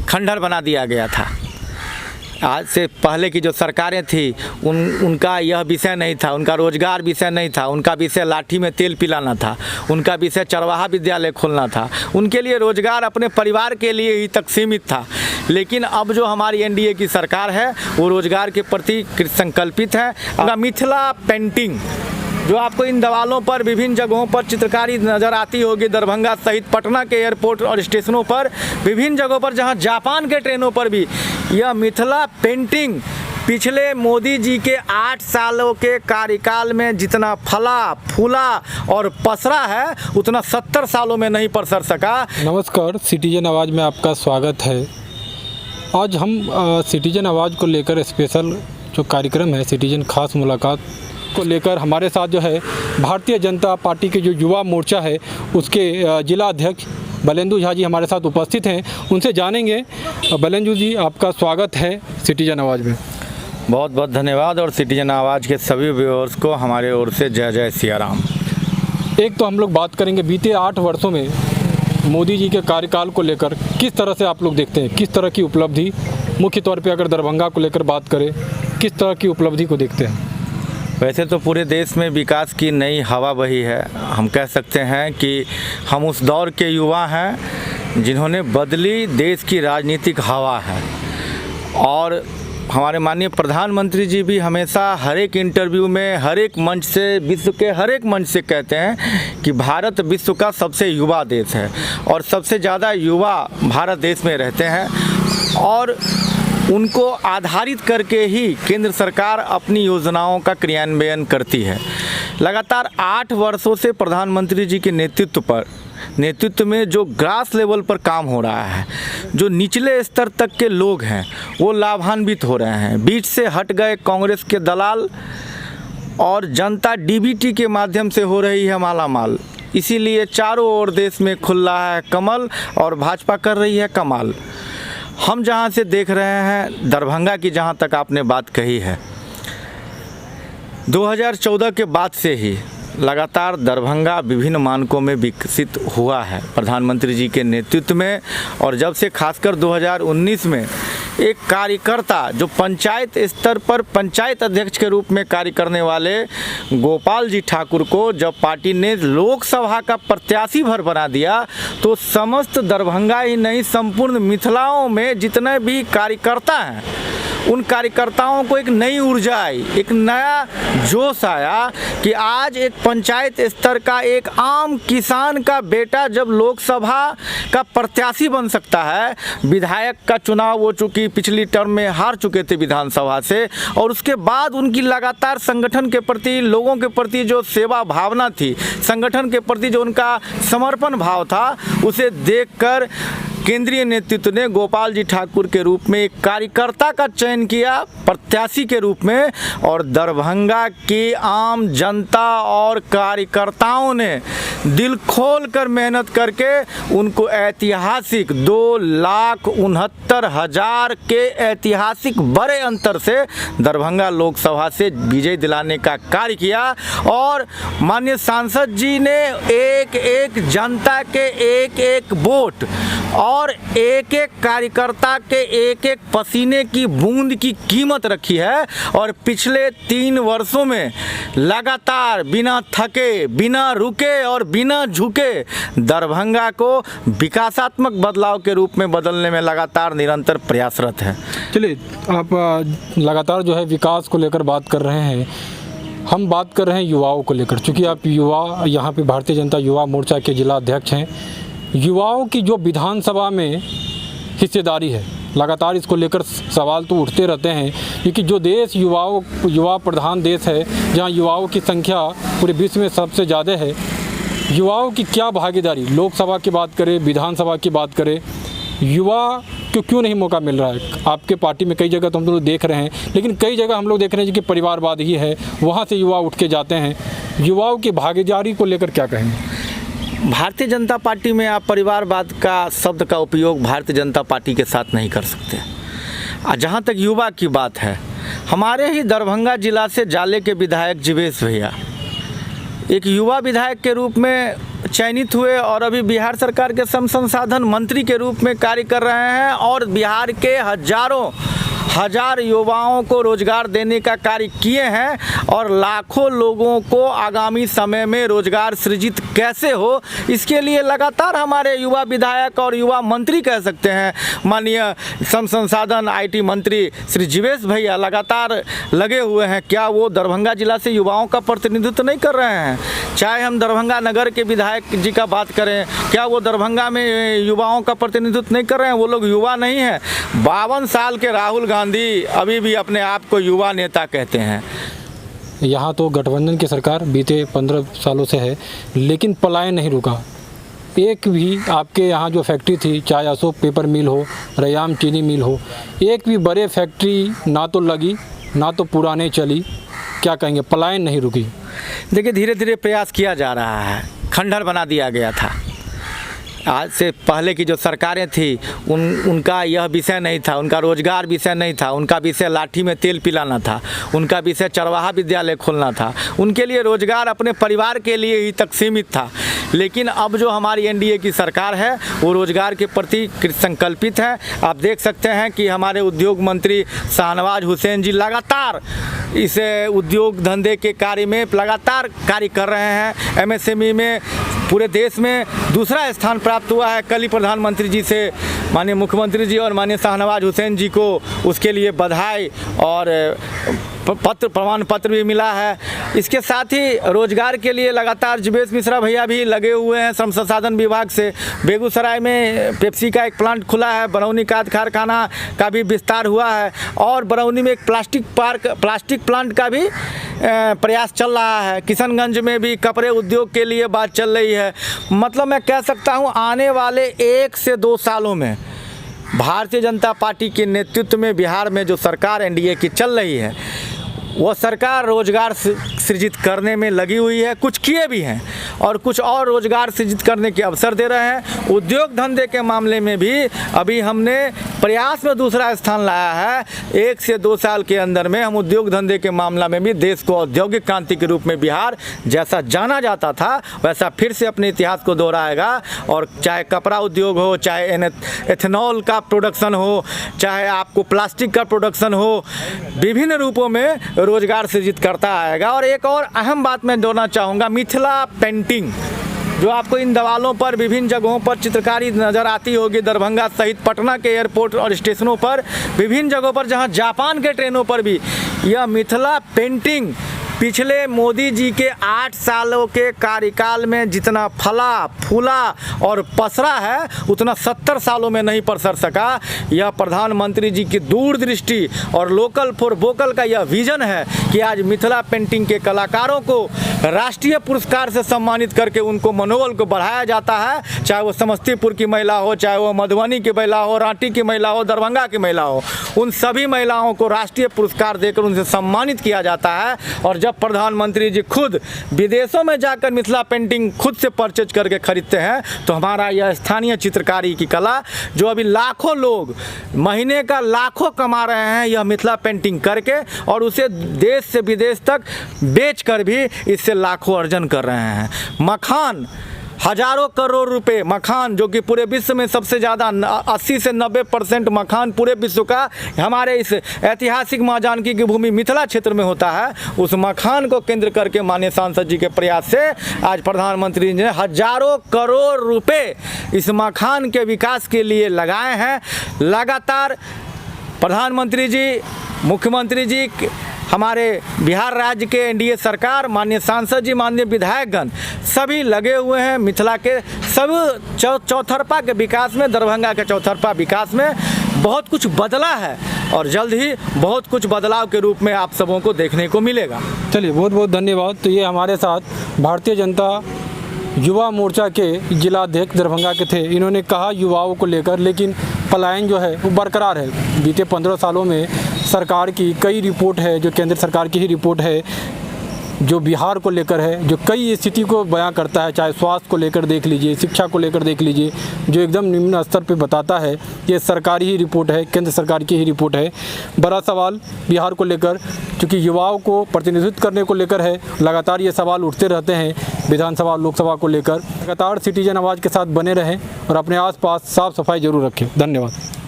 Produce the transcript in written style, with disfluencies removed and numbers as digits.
खंडहर बना दिया गया था। आज से पहले की जो सरकारें थी उनका यह विषय नहीं था, उनका रोजगार विषय नहीं था, उनका विषय लाठी में तेल पिलाना था, उनका विषय चरवाहा विद्यालय खोलना था, उनके लिए रोजगार अपने परिवार के लिए ही तक सीमित था। लेकिन अब जो हमारी एनडीए की सरकार है वो रोजगार के प्रति संकल्पित है। मिथिला पेंटिंग जो आपको इन दीवालों पर विभिन्न जगहों पर चित्रकारी नज़र आती होगी, दरभंगा सहित पटना के एयरपोर्ट और स्टेशनों पर, विभिन्न जगहों पर, जहां जापान के ट्रेनों पर भी यह मिथिला पेंटिंग पिछले मोदी जी के 8 सालों के कार्यकाल में जितना फला फूला और पसरा है उतना 70 सालों में नहीं पसर सका। नमस्कार, सिटीजन आवाज़ में आपका स्वागत है। आज हम सिटीजन आवाज़ को लेकर स्पेशल जो कार्यक्रम है सिटीजन खास मुलाकात को लेकर हमारे साथ जो है भारतीय जनता पार्टी के जो युवा मोर्चा है उसके जिला अध्यक्ष बलेंदु झा जी हमारे साथ उपस्थित हैं। उनसे जानेंगे। बलेंदु जी, आपका स्वागत है सिटीजन आवाज़ में। बहुत बहुत धन्यवाद और सिटीजन आवाज़ के सभी व्यूअर्स को हमारे ओर से जय जय सिया राम। एक तो हम लोग बात करेंगे बीते 8 वर्षों में मोदी जी के कार्यकाल को लेकर किस तरह से आप लोग देखते हैं, किस तरह की उपलब्धि, मुख्य तौर पे अगर दरभंगा को लेकर बात करें किस तरह की उपलब्धि को देखते हैं? वैसे तो पूरे देश में विकास की नई हवा बही है। हम कह सकते हैं कि हम उस दौर के युवा हैं जिन्होंने बदली देश की राजनीतिक हवा है। और हमारे माननीय प्रधानमंत्री जी भी हमेशा हर एक इंटरव्यू में, हर एक मंच से, विश्व के हर एक मंच से कहते हैं कि भारत विश्व का सबसे युवा देश है और सबसे ज़्यादा युवा भारत देश में रहते हैं। और उनको आधारित करके ही केंद्र सरकार अपनी योजनाओं का क्रियान्वयन करती है। लगातार 8 वर्षों से प्रधानमंत्री जी के नेतृत्व में जो ग्रास लेवल पर काम हो रहा है, जो निचले स्तर तक के लोग हैं वो लाभान्वित हो रहे हैं। बीच से हट गए कांग्रेस के दलाल और जनता डीबीटी के माध्यम से हो रही है मालामाल। इसीलिए चारों ओर देश में खुल रहा है कमल और भाजपा कर रही है कमाल। हम जहां से देख रहे हैं दरभंगा की, जहां तक आपने बात कही है, 2014 के बाद से ही लगातार दरभंगा विभिन्न मानकों में विकसित हुआ है प्रधानमंत्री जी के नेतृत्व में। और जब से खासकर 2019 में एक कार्यकर्ता जो पंचायत स्तर पर पंचायत अध्यक्ष के रूप में कार्य करने वाले गोपाल जी ठाकुर को जब पार्टी ने लोकसभा का प्रत्याशी भर बना दिया तो समस्त दरभंगा ही नहीं संपूर्ण मिथिलाओं में जितने भी कार्यकर्ता हैं उन कार्यकर्ताओं को एक नई ऊर्जा आई, एक नया जोश आया कि आज एक पंचायत स्तर का एक आम किसान का बेटा जब लोकसभा का प्रत्याशी बन सकता है। विधायक का चुनाव वो चूँकि पिछली टर्म में हार चुके थे विधानसभा से, और उसके बाद उनकी लगातार संगठन के प्रति, लोगों के प्रति जो सेवा भावना थी, संगठन के प्रति जो उनका समर्पण भाव था, उसे देखकर केंद्रीय नेतृत्व ने गोपाल जी ठाकुर के रूप में एक कार्यकर्ता का चयन किया प्रत्याशी के रूप में। और दरभंगा की आम जनता और कार्यकर्ताओं ने दिल खोल कर मेहनत करके उनको ऐतिहासिक 2,69,000 के ऐतिहासिक बड़े अंतर से दरभंगा लोकसभा से विजय दिलाने का कार्य किया। और माननीय सांसद जी ने एक एक जनता के एक एक वोट और एक एक कार्यकर्ता के एक एक पसीने की बूंद की कीमत रखी है। और पिछले 3 वर्षों में लगातार बिना थके, बिना रुके और बिना झुके दरभंगा को विकासात्मक बदलाव के रूप में बदलने में लगातार निरंतर प्रयासरत है। चलिए, आप लगातार जो है विकास को लेकर बात कर रहे हैं, हम बात कर रहे हैं युवाओं को लेकर। चूँकि आप युवा यहाँ पे भारतीय जनता युवा मोर्चा के जिला अध्यक्ष हैं, युवाओं की जो विधानसभा में हिस्सेदारी है, लगातार इसको लेकर सवाल तो उठते रहते हैं, क्योंकि जो देश युवा प्रधान देश है, जहां युवाओं की संख्या पूरे विश्व में सबसे ज़्यादा है, युवाओं की क्या भागीदारी, लोकसभा की बात करें, विधानसभा की बात करें, युवा को क्यों नहीं मौका मिल रहा है? आपके पार्टी में कई जगह तो हम लोग देख रहे हैं, लेकिन कई जगह हम लोग देख रहे हैं कि परिवारवाद ही है, वहाँ से युवा उठ के जाते हैं। युवाओं की भागीदारी को लेकर क्या कहेंगे? भारतीय जनता पार्टी में आप परिवारवाद का शब्द का उपयोग भारतीय जनता पार्टी के साथ नहीं कर सकते। जहाँ तक युवा की बात है, हमारे ही दरभंगा जिला से जाले के विधायक जीवेश भैया एक युवा विधायक के रूप में चयनित हुए और अभी बिहार सरकार के श्रम संसाधन मंत्री के रूप में कार्य कर रहे हैं और बिहार के हजार युवाओं को रोजगार देने का कार्य किए हैं और लाखों लोगों को आगामी समय में रोजगार सृजित कैसे हो, इसके लिए लगातार हमारे युवा विधायक और युवा मंत्री कह सकते हैं माननीय श्रम संसाधन IT मंत्री श्री जीवेश भैया लगातार लगे हुए हैं। क्या वो दरभंगा जिला से युवाओं का प्रतिनिधित्व नहीं कर रहे हैं? चाहे हम दरभंगा नगर के विधायक जी का बात करें, क्या वो दरभंगा में युवाओं का प्रतिनिधित्व नहीं कर रहे हैं? वो लोग युवा नहीं हैं। 52 साल के राहुल गांधी अभी भी अपने आप को युवा नेता कहते हैं। यहाँ तो गठबंधन की सरकार बीते 15 सालों से है, लेकिन पलायन नहीं रुका। एक भी आपके यहाँ जो फैक्ट्री थी, चाहे अशोक पेपर मिल हो, रयाम चीनी मिल हो, एक भी बड़े फैक्ट्री ना तो लगी ना तो पुराने चली। क्या कहेंगे, पलायन नहीं रुकी? देखिए, धीरे धीरे प्रयास किया जा रहा है। खंडहर बना दिया गया था। आज से पहले की जो सरकारें थी उनका यह विषय नहीं था, उनका रोजगार विषय नहीं था, उनका विषय लाठी में तेल पिलाना था, उनका विषय चरवाहा विद्यालय खोलना था। उनके लिए रोजगार अपने परिवार के लिए ही तक सीमित था। लेकिन अब जो हमारी NDA की सरकार है वो रोजगार के प्रति संकल्पित है। आप देख सकते हैं कि हमारे उद्योग मंत्री शाहनवाज हुसैन जी लगातार इस उद्योग धंधे के कार्य में लगातार कार्य कर रहे हैं। MSME में पूरे देश में दूसरा स्थान प्राप्त हुआ है। कल ही प्रधानमंत्री जी से माननीय मुख्यमंत्री जी और माननीय शाहनवाज हुसैन जी को उसके लिए बधाई और प्रमाण पत्र भी मिला है। इसके साथ ही रोजगार के लिए लगातार जीवेश मिश्रा भैया भी लगे हुए हैं श्रम संसाधन विभाग से। बेगूसराय में पेप्सी का एक प्लांट खुला है, बरौनी खाद कारखाना का भी विस्तार हुआ है और बरौनी में एक प्लास्टिक प्लांट का भी प्रयास चल रहा है। किशनगंज में भी कपड़े उद्योग के लिए बात चल रही है। मतलब मैं कह सकता हूँ आने वाले 1 से 2 सालों में भारतीय जनता पार्टी के नेतृत्व में बिहार में जो सरकार NDA की चल रही है वो सरकार रोजगार सृजित करने में लगी हुई है। कुछ किए भी हैं और कुछ और रोजगार सृजित करने के अवसर दे रहे हैं। उद्योग धंधे के मामले में भी अभी हमने प्रयास में दूसरा स्थान लाया है। 1 से 2 साल के अंदर में हम उद्योग धंधे के मामला में भी देश को औद्योगिक क्रांति के रूप में बिहार जैसा जाना जाता था वैसा फिर से अपने इतिहास को दोहराएगा। और चाहे कपड़ा उद्योग हो, चाहे एथेनॉल का प्रोडक्शन हो, चाहे आपको प्लास्टिक का प्रोडक्शन हो, विभिन्न रूपों में रोजगार सृजित करता आएगा। और एक और अहम बात मैं जोड़ना चाहूँगा, मिथिला पेंटिंग जो आपको इन दीवालों पर विभिन्न जगहों पर चित्रकारी नज़र आती होगी, दरभंगा सहित पटना के एयरपोर्ट और स्टेशनों पर, विभिन्न जगहों पर, जहां जापान के ट्रेनों पर भी यह मिथिला पेंटिंग पिछले मोदी जी के 8 सालों के कार्यकाल में जितना फला फूला और पसरा है उतना 70 सालों में नहीं पसर सका। यह प्रधानमंत्री जी की दूरदृष्टि और लोकल फॉर वोकल का यह विजन है कि आज मिथिला पेंटिंग के कलाकारों को राष्ट्रीय पुरस्कार से सम्मानित करके उनको मनोबल को बढ़ाया जाता है। चाहे वो समस्तीपुर की महिला हो, चाहे वो मधुबनी की महिला हो, रांची की महिला हो, दरभंगा की महिला हो, उन सभी महिलाओं को राष्ट्रीय पुरस्कार देकर उनसे सम्मानित किया जाता है। और जब प्रधानमंत्री जी खुद विदेशों में जाकर मिथिला पेंटिंग खुद से परचेज करके खरीदते हैं तो हमारा यह स्थानीय चित्रकारी की कला जो अभी लाखों लोग महीने का लाखों कमा रहे हैं यह मिथिला पेंटिंग करके और उसे देश से विदेश तक बेचकर भी इससे लाखों अर्जन कर रहे हैं। मखान, हजारों करोड़ रुपए मखान जो कि पूरे विश्व में सबसे ज़्यादा 80 से 90% मखान पूरे विश्व का हमारे इस ऐतिहासिक माँ जानकी की भूमि मिथिला क्षेत्र में होता है। उस मखान को केंद्र करके माननीय सांसद जी के प्रयास से आज प्रधानमंत्री जी ने हजारों करोड़ रुपए इस मखान के विकास के लिए लगाए हैं। लगातार प्रधानमंत्री जी, मुख्यमंत्री जी, हमारे बिहार राज्य के NDA सरकार, माननीय सांसद जी, माननीय विधायकगण सभी लगे हुए हैं मिथिला के सब चौथरपा के विकास में। दरभंगा के चौथरपा विकास में बहुत कुछ बदला है और जल्द ही बहुत कुछ बदलाव के रूप में आप सबों को देखने को मिलेगा। चलिए, बहुत बहुत धन्यवाद। तो ये हमारे साथ भारतीय जनता युवा मोर्चा के जिला अध्यक्ष दरभंगा के थे। इन्होंने कहा युवाओं को लेकर, लेकिन पलायन जो है वो बरकरार है। बीते 15 सालों में सरकार की कई रिपोर्ट है, जो केंद्र सरकार की ही रिपोर्ट है, जो बिहार को लेकर है, जो कई स्थिति को बयां करता है, चाहे स्वास्थ्य को लेकर देख लीजिए, शिक्षा को लेकर देख लीजिए, जो एकदम निम्न स्तर पे बताता है। ये सरकारी ही रिपोर्ट है, केंद्र सरकार की ही रिपोर्ट है। बड़ा सवाल बिहार को लेकर, चूँकि युवाओं को प्रतिनिधित्व करने को लेकर है, लगातार ये सवाल उठते रहते हैं विधानसभा लोकसभा को लेकर। लगातार सिटीजन आवाज़ के साथ बने रहें और अपने आसपास साफ सफाई जरूर रखें। धन्यवाद।